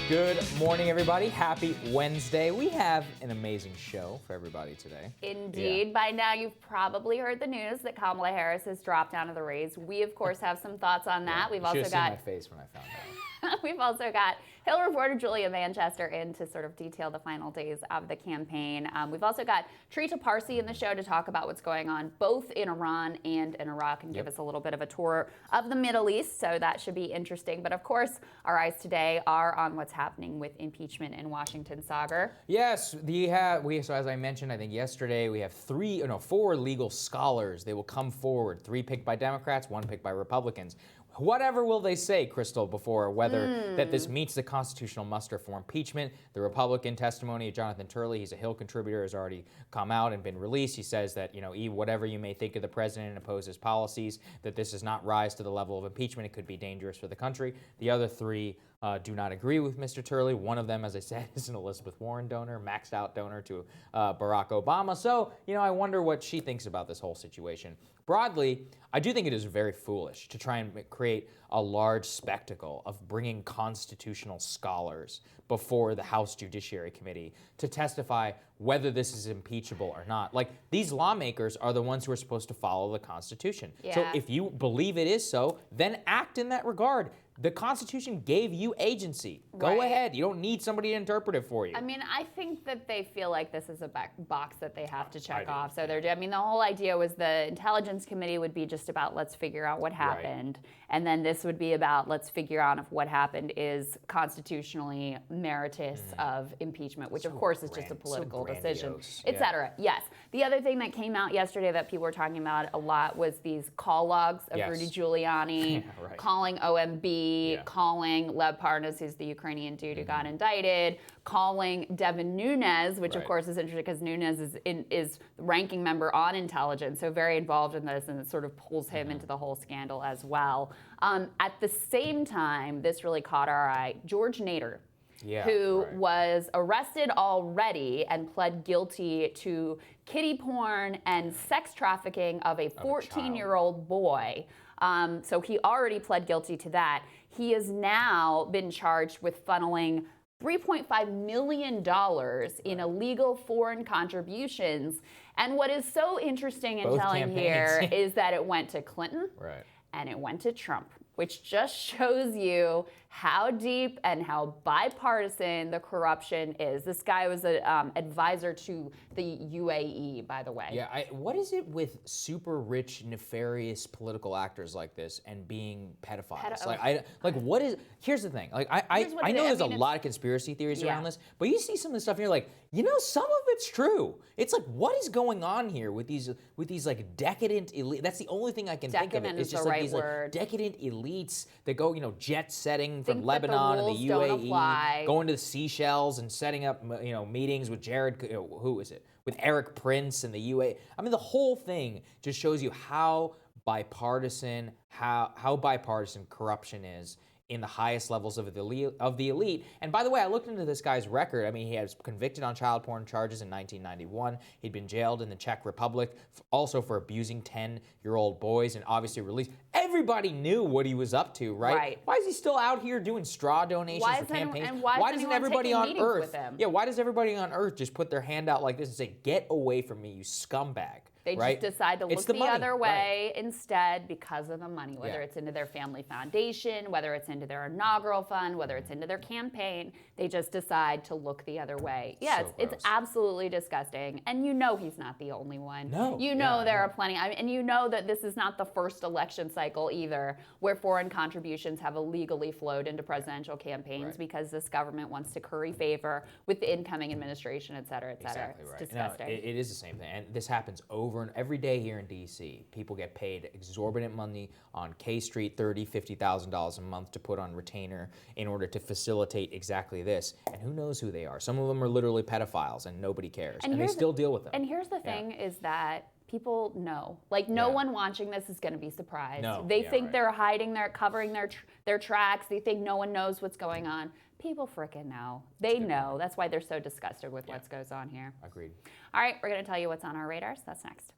Good morning, everybody. Happy Wednesday. We have an amazing show for everybody today. Indeed. Yeah. By now, you've probably heard the news that Kamala Harris has dropped out of the race. We, of course, have some thoughts on that. Yeah, We've also got my face when I found out. We've also got Hill reporter Julia Manchester in to sort of detail the final days of the campaign. We've also got Trita Parsi in the show to talk about what's going on both in Iran and in Iraq and give us a little bit of a tour of the Middle East. So that should be interesting. But of course, our eyes today are on what's happening with impeachment in Washington. Saagar. Yes, so as I mentioned, I think yesterday, we have four legal scholars. They will come forward. 3 picked by Democrats, 1 picked by Republicans. Whatever will they say, Krystal, before whether that this meets the constitutional muster for impeachment? The Republican testimony of Jonathan Turley, he's a Hill contributor, has already come out and been released. He says that, whatever you may think of the president and oppose his policies, that this does not rise to the level of impeachment. It could be dangerous for the country. The other 3 do not agree with Mr. Turley. One of them, as I said, is an Elizabeth Warren donor, maxed out donor to Barack Obama. So, I wonder what she thinks about this whole situation. Broadly, I do think it is very foolish to try and create a large spectacle of bringing constitutional scholars before the House Judiciary Committee to testify whether this is impeachable or not. Like, these lawmakers are the ones who are supposed to follow the Constitution. Yeah. So if you believe it is so, then act in that regard. The Constitution gave you agency. Go ahead. You don't need somebody to interpret it for you. I mean, I think that they feel like this is a box that they have to check off. So the whole idea was the Intelligence Committee would be just about let's figure out what happened. And then this would be about let's figure out if what happened is constitutionally meritorious of impeachment, which of course is just a political decision, etc. Yes. The other thing that came out yesterday that people were talking about a lot was these call logs of Rudy Giuliani calling OMB, calling Lev Parnas, who's the Ukrainian dude who got indicted, calling Devin Nunes, which of course is interesting because Nunes is the ranking member on intelligence, so very involved in this, and it sort of pulls him into the whole scandal as well. At the same time, this really caught our eye. George Nader, who was arrested already and pled guilty to kiddie porn and sex trafficking of a 14-year-old boy. So he already pled guilty to that. He has now been charged with funneling $3.5 million in illegal foreign contributions. And what is so interesting and telling here is that it went to Clinton and it went to Trump, which just shows you how deep and how bipartisan the corruption is. This guy was an advisor to the UAE, by the way. Yeah, what is it with super rich, nefarious political actors like this and being pedophiles? What is? Here's the thing. I know there's a lot of conspiracy theories around this, but you see some of the stuff and you're like, some of it's true. It's like, what is going on here with these like decadent elite? That's the only thing I can think of. It's just like these like decadent elites that go, jet setting from Lebanon and the UAE, going to the Seychelles and setting up, meetings with with Eric Prince and the UAE. I mean, the whole thing just shows you how bipartisan corruption is in the highest levels of the elite. And by the way, I looked into this guy's record. I mean, he was convicted on child porn charges in 1991. He'd been jailed in the Czech Republic, also for abusing 10-year-old boys, and obviously released. Everybody knew what he was up to, right? Why is he still out here doing straw donations for campaigns? And why doesn't everybody on Earth? Why does everybody on Earth just put their hand out like this and say, "Get away from me, you scumbag"? They just decide to look the other way instead because of the money, whether it's into their family foundation, whether it's into their inaugural fund, whether it's into their campaign. They just decide to look the other way. Yeah, it's absolutely disgusting. And he's not the only one. No. There are plenty. And that this is not the first election cycle either where foreign contributions have illegally flowed into presidential campaigns because this government wants to curry favor with the incoming administration, et cetera, et cetera. Exactly It's disgusting. No, it is the same thing. And this happens over and every day here in D.C. People get paid exorbitant money on K Street, $30,000, $50,000 a month to put on retainer in order to facilitate exactly this. And who knows who they are? Some of them are literally pedophiles and nobody cares. And they still deal with them. And here's the thing is that people know. No one watching this is going to be surprised. No. They think they're hiding, they're covering their tracks. They think no one knows what's going on. People frickin' know. They know. That's why they're so disgusted with what goes on here. Agreed. All right, we're going to tell you what's on our radars. That's next.